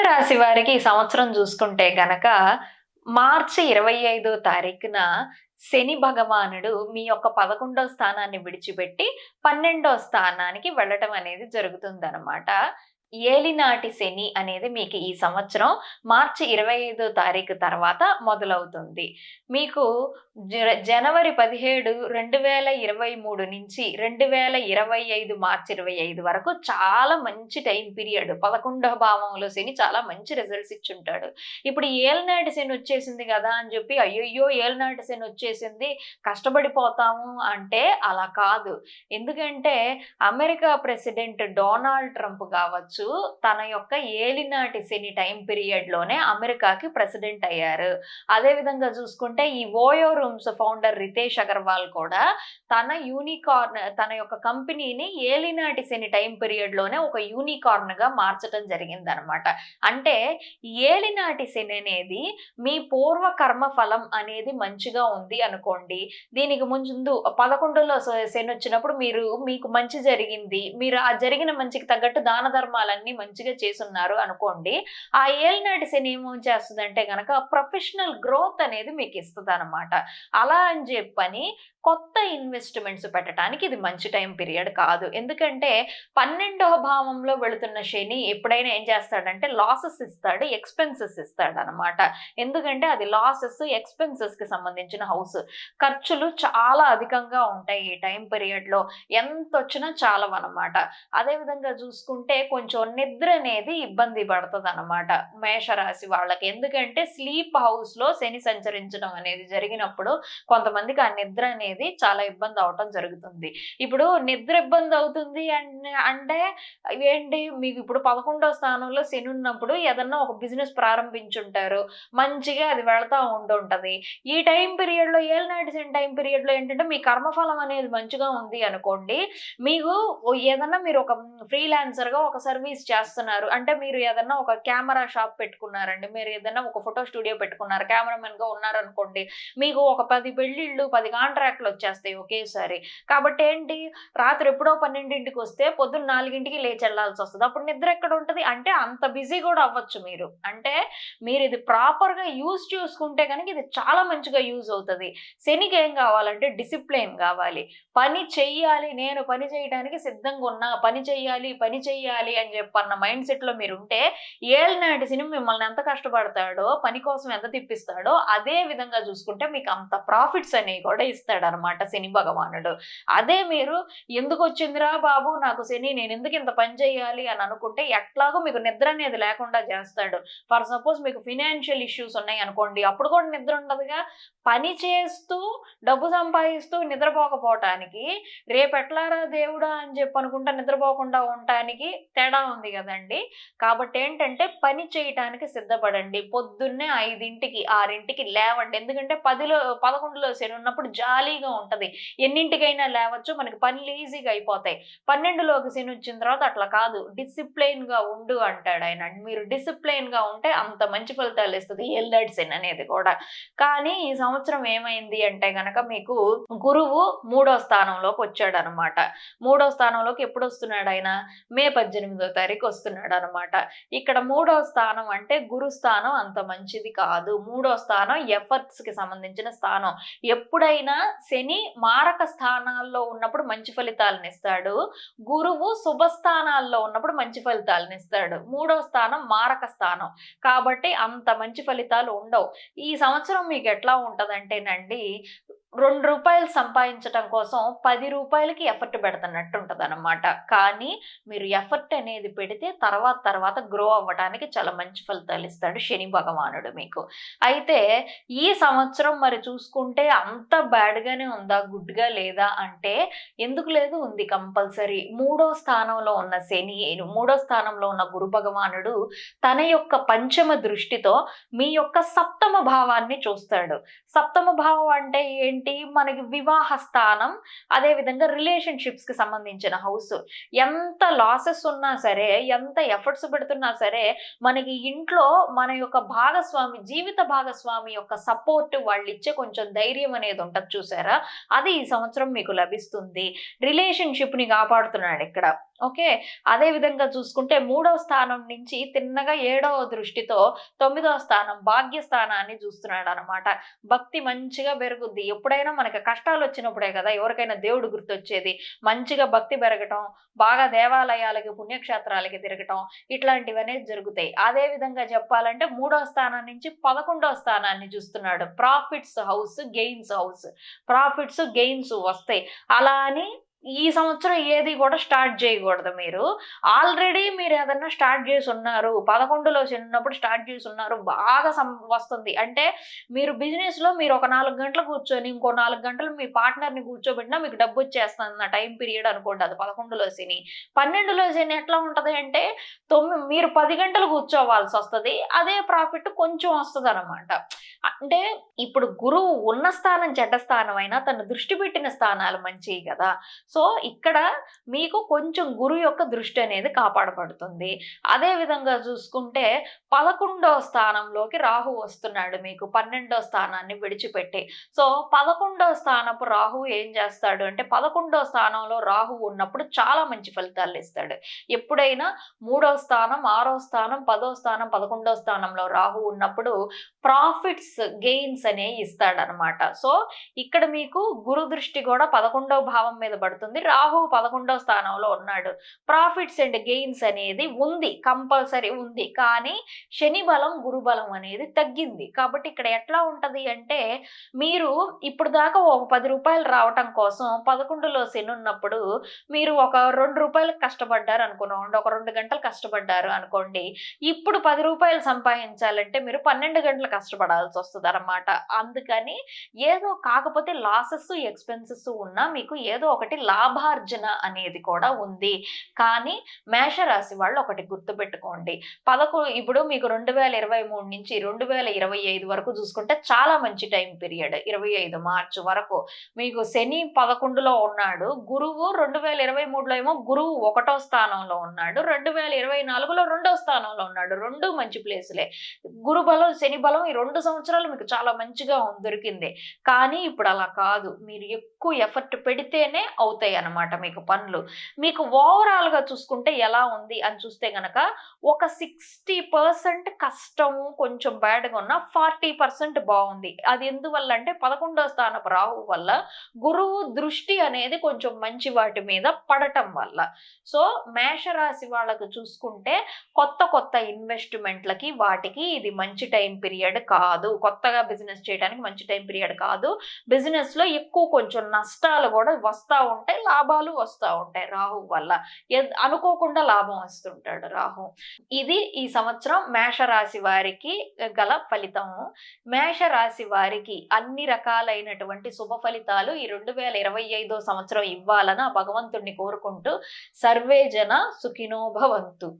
మేషరాశి వారికి ఈ సంవత్సరం చూసుకుంటే గనక మార్చి 25వ తారీఖున శని భగవానుడు మీ యొక్క 11వ స్థానాన్ని విడిచిపెట్టి 12వ స్థానానికి వెళ్ళటం అనేది జరుగుతుందన్నమాట. ఏలినాటి శని అనేది మీకు ఈ సంవత్సరం మార్చి 25వ తారీఖు తర్వాత మొదలవుతుంది. మీకు జనవరి 17, 2023 నుంచి 2025 మార్చి 25 వరకు చాలా మంచి టైం పీరియడ్. 11వ భావంలో శని చాలా మంచి రిజల్ట్స్ ఇచ్చుంటాడు. ఇప్పుడు ఏలినాటి శని వచ్చేసింది కదా అని చెప్పి అయ్యయ్యో ఏలినాటి శని వచ్చేసింది కష్టపడిపోతాము అంటే అలా కాదు. ఎందుకంటే అమెరికా ప్రెసిడెంట్ డొనాల్డ్ ట్రంప్ కావచ్చు, తన యొక్క ఏలినాటి శని టైం పీరియడ్ లోనే అమెరికాకి ప్రెసిడెంట్ అయ్యారు. అదే విధంగా చూసుకుంటే ఈ OYO rooms founder Ritesh Agarwal కూడా తన యొక్క కంపెనీని ఏలినాటి శని టైం పీరియడ్ లోనే ఒక యూనికార్న్ గా మార్చడం జరిగిందనమాట. అంటే ఏలినాటి శని అనేది మీ పూర్వ కర్మ ఫలం అనేది మంచిగా ఉంది అనుకోండి. దీనికి ముందు 11లో శని వచ్చినప్పుడు మీకు మంచి జరిగింది, మీరు ఆ జరిగిన మంచికి తగ్గట్టు దాన ధర్మాలన్నీ మంచిగా చేసున్నారు అనుకోండి. ఆ ఏలినాటి శని ఏమో చేస్తుందంటే గనక ప్రొఫెషనల్ గ్రోత్ అనేది మీకు ఇస్తుంది అనమాట. అలా అని చెప్పని కొత్త ఇన్వెస్ట్మెంట్స్ పెట్టడానికి ఇది మంచి టైం పీరియడ్ కాదు. ఎందుకంటే 12వ భావంలో వెళుతున్న శని ఎప్పుడైనా ఏం చేస్తాడంటే లాసెస్ ఇస్తాడు, ఎక్స్పెన్సెస్ ఇస్తాడు అనమాట. ఎందుకంటే అది లాసెస్ ఎక్స్పెన్సెస్ కి సంబంధించిన హౌస్. ఖర్చులు చాలా అధికంగా ఉంటాయి ఈ టైం పీరియడ్ లో, ఎంత వచ్చినా చాలవన్నమాట. అదే విధంగా చూసుకుంటే కొంచెం నిద్ర అనేది ఇబ్బంది పడుతుంది అనమాట మేషరాశి వాళ్ళకి. ఎందుకంటే స్లీప్ హౌస్ లో శని సంచరించడం అనేది జరిగినప్పుడు కొంతమందికి ఆ నిద్ర అనేది చాలా ఇబ్బంది అవటం జరుగుతుంది. ఇప్పుడు నిద్ర ఇబ్బంది అవుతుంది అంటే ఏంటి, మీకు ఇప్పుడు 11వ స్థానంలో శని ఉన్నప్పుడు ఏదన్నా ఒక బిజినెస్ ప్రారంభించుంటారు, మంచిగా అది వెళ్తా ఉంటుంటది. ఈ టైం పీరియడ్ లో ఏలినాటి శని టైం పీరియడ్ లో ఏంటంటే మీ కర్మఫలం అనేది మంచిగా ఉంది అనుకోండి. మీకు ఏదన్నా మీరు ఒక ఫ్రీలాన్సర్ గా ఒక సర్వీస్ చేస్తున్నారు అంటే, మీరు ఏదన్నా ఒక కెమెరా షాప్ పెట్టుకున్నారండి, మీరు ఏదన్నా ఒక ఫోటో స్టూడియో పెట్టుకున్నారు, కెమెరామెన్ గా ఉన్నారనుకోండి, మీకు ఒక 10 పెళ్లిళ్ళు 10 కాంట్రాక్ట్లు వచ్చేస్తాయి ఒకేసారి. కాబట్టి ఏంటి, రాత్రి ఎప్పుడో 12ంటికి వస్తే పొద్దున్న 4ంటికి లేచి వెళ్లాల్సి వస్తుంది. అప్పుడు నిద్ర ఎక్కడ ఉంటది అంటే అంత బిజీ కూడా అవ్వచ్చు మీరు. అంటే మీరు ఇది ప్రాపర్ గా యూజ్ చేసుకుంటే కనుక ఇది చాలా మంచిగా యూజ్ అవుతుంది. శనికి ఏం కావాలంటే డిసిప్లిన్ కావాలి, పని చెయ్యాలి, నేను పని చేయడానికి సిద్ధంగా ఉన్నా, పని చెయ్యాలి అని చెప్పన్న మైండ్ సెట్ లో మీరు ఉంటే ఏలినాటి శని మిమ్మల్ని ఎంత కష్టపడతాడో, పని కోసం ఎంత తిప్పిస్తాడో అదే విధంగా చూసుకుంటే మీకు అంత ప్రాఫిట్స్ అనేవి కూడా ఇస్తాడు అనమాట శని భగవానుడు. అదే మీరు ఎందుకు వచ్చిందిరా బాబు నాకు శని, నేను ఎందుకు ఇంత పని చేయాలి అని అనుకుంటే ఎట్లాగో మీకు నిద్ర అనేది లేకుండా చేస్తాడు. ఫర్ సపోజ్ మీకు ఫినాన్షియల్ ఇష్యూస్ ఉన్నాయి అనుకోండి, అప్పుడు కూడా నిద్ర ఉండదుగా. పని చేస్తూ డబ్బు సంపాదిస్తూ నిద్రపోకపోవటానికి, రేపెట్లారా దేవుడా అని చెప్పి అనుకుంటా నిద్రపోకుండా ఉండటానికి తేడా ఉంది కదండి. కాబట్టి ఏంటంటే పని చేయటానికి సిద్ధపడండి. పొద్దున్నే 5ంటికి 6ంటికి లేవండి. ఎందుకంటే 11లో శని ఉన్నప్పుడు జాలీగా ఉంటది, ఎన్నింటికైనా లేవచ్చు, మనకి పనులు ఈజీగా అయిపోతాయి. 12లోకి శని వచ్చిన తర్వాత అట్లా కాదు, డిసిప్లైన్ గా ఉండు అంటాడు ఆయన. మీరు డిసిప్లైన్ గా ఉంటే అంత మంచి ఫలితాలు ఇస్తుంది ఏలినాటి శని అనేది కూడా. కానీ ఈ సంవత్సరం ఏమైంది అంటే గనక మీకు గురువు 3వ స్థానంలోకి వచ్చాడు అనమాట. 3వ స్థానంలోకి ఎప్పుడు వస్తున్నాడు ఆయన, మే 18వ తారీఖు వస్తున్నాడు అనమాట. ఇక్కడ 3వ స్థానం అంటే గురు స్థానం అంత మంచిది కాదు. 3వ స్థానం ఎఫర్ట్స్ కి సంబంధించిన స్థానం. ఎప్పుడైనా శని మారక స్థానాల్లో ఉన్నప్పుడు మంచి ఫలితాలను ఇస్తాడు, గురువు శుభస్థానాల్లో ఉన్నప్పుడు మంచి ఫలితాలను ఇస్తాడు. 3వ స్థానం మారక స్థానం కాబట్టి అంత మంచి ఫలితాలు ఉండవు. ఈ సంవత్సరం మీకు ఎట్లా ఉంటదంటేనండి, ₹2 సంపాదించటం కోసం 10 రూపాయలకి ఎఫర్ట్ పెడుతున్నట్టు ఉంటుంది అనమాట. కానీ మీరు ఎఫర్ట్ అనేది పెడితే తర్వాత గ్రో అవ్వడానికి చాలా మంచి ఫలితాలు ఇస్తాడు శని భగవానుడు మీకు. అయితే ఈ సంవత్సరం మరి చూసుకుంటే అంత బ్యాడ్గానే ఉందా, గుడ్గా లేదా అంటే ఎందుకు లేదు, ఉంది కంపల్సరీ. 3వ స్థానంలో ఉన్న శని, 3వ స్థానంలో ఉన్న గురు భగవానుడు తన యొక్క పంచమ దృష్టితో మీ యొక్క 7వ భావాన్ని చూస్తాడు. 7వ భావం అంటే ఏంటి, మనకి వివాహ స్థానం, అదే విధంగా రిలేషన్షిప్స్ కి సంబంధించిన హౌస్. ఎంత లాసెస్ ఉన్నా సరే, ఎంత ఎఫర్ట్స్ పెడుతున్నా సరే, మనకి ఇంట్లో మన యొక్క జీవిత భాగస్వామి యొక్క సపోర్ట్, వాళ్ళు ఇచ్చే కొంచెం ధైర్యం అనేది ఉంటుంది చూసారా, అది ఈ సంవత్సరం మీకు లభిస్తుంది. రిలేషన్షిప్ ని కాపాడుతున్నాడు ఇక్కడ. ఓకే. అదే విధంగా చూసుకుంటే మూడో స్థానం నుంచి తిన్నగా ఏడవ దృష్టితో తొమ్మిదవ స్థానం భాగ్యస్థానాన్ని చూస్తున్నాడనమాట. భక్తి మంచిగా పెరుగుద్ది. ఎప్పుడైనా మనకి కష్టాలొచ్చినప్పుడే కదా ఎవరికైనా దేవుడు గుర్తొచ్చేది. మంచిగా భక్తి పెరగటం, బాగా దేవాలయాలకి, పుణ్యక్షేత్రాలకి తిరగటం ఇట్లాంటివనేవి జరుగుతాయి. అదే విధంగా చెప్పాలంటే మూడో స్థానం నుంచి 11వ స్థానాన్ని చూస్తున్నాడు. Profits house, gains house. Profits, gains వస్తాయి. అలా అని ఈ సంవత్సరం ఏది కూడా స్టార్ట్ చేయకూడదు మీరు. ఆల్రెడీ మీరేదన్నా స్టార్ట్ చేసున్నారు. 11లో ఉన్నప్పుడు స్టార్ట్ చేసున్నారు. బాగా వస్తుంది. అంటే మీరు బిజినెస్‌లో మీరు ఒక 4 గంటలు కూర్చొని, ఇంకో 4 గంటలు మీ పార్ట్నర్‌ని కూర్చోబెట్టినా మీకు డబ్బొచ్చేస్తదన్న టైమ్ పీరియడ్ అనుకోండి అది 11లో శని. 12లో శని ఎట్లా ఉంటది అంటే మీరు 10 గంటలు కూర్చోవాల్సొస్తది. అదే ప్రాఫిట్ కొంచెం వస్తదనమాట. అంటే ఇప్పుడు గురువు ఉన్న స్థానం చెడ్డ స్థానం అయినా తను దృష్టి పెట్టిన స్థానాలు మంచియి గదా! సో, ఇక్కడ మీకు కొంచెం గురువు యొక్క దృష్టి అనేది కాపాడబడుతుంది. అదే విధంగా చూసుకుంటే 11వ స్థానంలోకి రాహువు వస్తున్నాడు మీకు 12వ స్థానాన్ని విడిచిపెట్టి. సో, 11వ స్థానపు రాహువు ఏం చేస్తాడు అంటే 11వ స్థానంలో రాహువు ఉన్నప్పుడు చాలా మంచి ఫలితాలిస్తాడు. ఎప్పుడైనా 3వ స్థానం, 6వ స్థానం, 10వ స్థానం, 11వ స్థానంలో రాహువు ఉన్నప్పుడు ప్రాఫిట్స్, గెయిన్స్ అనేయి ఇస్తాడనమాట. సో, ఇక్కడ మీకు గురు దృష్టి గూడా 11వ భావం మీద పడుతుంది. రాహువు 11వ స్థానంలో ఉన్నాడు. ప్రాఫిట్స్ అండ్ గెయిన్స్ అనేది ఉంది. కంపల్సరీ ఉంది. కానీ శని బలం, గురు బలం అనేది తగ్గింది. కాబట్టి ఇక్కడ ఎట్లా ఉంటది అంటే, మీరు ఇప్పుడు దాకా ఒక రూ. 10 రావటం కోసం 11లో శనున్నప్పుడు మీరు ఒక రూ. 2 కష్టపడ్డారనుకున్నామండి. ఒక 2 గంటలు కష్టపడ్డారు అనుకోండి. ఇప్పుడు రూ. 10 సంపాదించాలంటే మీరు 12 గంటలు కష్టపడాల్సొస్తదనమాట. అందుకని ఏదో కాకపోతే లాసెస్, ఎక్స్‌పెన్సెస్ ఉన్నా మీకు ఏదో ఒకటి లాభార్జన అనేది కూడా ఉంది. కానీ మేషరాశి వాళ్ళు ఒకటి గుర్తుపెట్టుకోండి. ఇప్పుడు మీకు 2023 నుంచి 2025 వరకు చూసుకుంటే చాలా మంచి టైమ్ పీరియడ్. 25 మార్చ్ వరకు. మీకు శని 11లో ఉన్నాడు. గురువు 2023లో ఏమో గురువు 1వ స్థానంలో ఉన్నాడు. 2024లో 2వ స్థానంలో ఉన్నాడు. 2 మంచి ప్లేసులే. గురు బలం, శని బలం ఈ 2 సంవత్సరాలు మీకు చాలా మంచిగా దొరికింది. కానీ ఇప్పుడు అలా కాదు. మీరు ఎక్కువ ఎఫర్ట్ పెడితేనే అవుతాయన్నమాట మీకు పనులు. మీకు ఓవరాల్‌గా చూసుకుంటే ఎలా ఉంది అని చూస్తే గనక ఒక 60% కష్టము కొంచెం బ్యాడ్‌గా ఉన్నా 40% బావుంది. అది ఎందువల్ల అంటే 11వ స్థానపు రాహువు వల్ల గురువు దృష్టి అనేది కొంచెం మంచి వాటి మీద పడటం వల్ల. సో, మేషరాశి వాళ్ళకు చూసుకుంటే కొత్త ఇన్వెస్ట్‌మెంట్‌లకి వాటికి ఇది మంచి టైమ్ పీరియడ్ కాదు. కొత్తగా బిజినెస్ చేయడానికి మంచి టైమ్ పీరియడ్ కాదు. బిజినెస్‌లో ఎక్కువ కొంచెం నష్టాలు గూడా వస్తా ఉంటాయి. లాభాలు వస్తా ఉంటాయి రాహువు వల్ల. అనుకోకుండా లాభం వస్తుంటాడు రాహు. ఇది ఈ సంవత్సరం మేషరాశి వారికి గల ఫలితము. మేషరాశి వారికి అన్ని రకాలైనటువంటి శుభ ఫలితాలు ఈ 2025 సంవత్సరం ఇవ్వాలని ఆ భగవంతుడిని కోరుకుంటూ సర్వే జన సుఖినో భవంతు.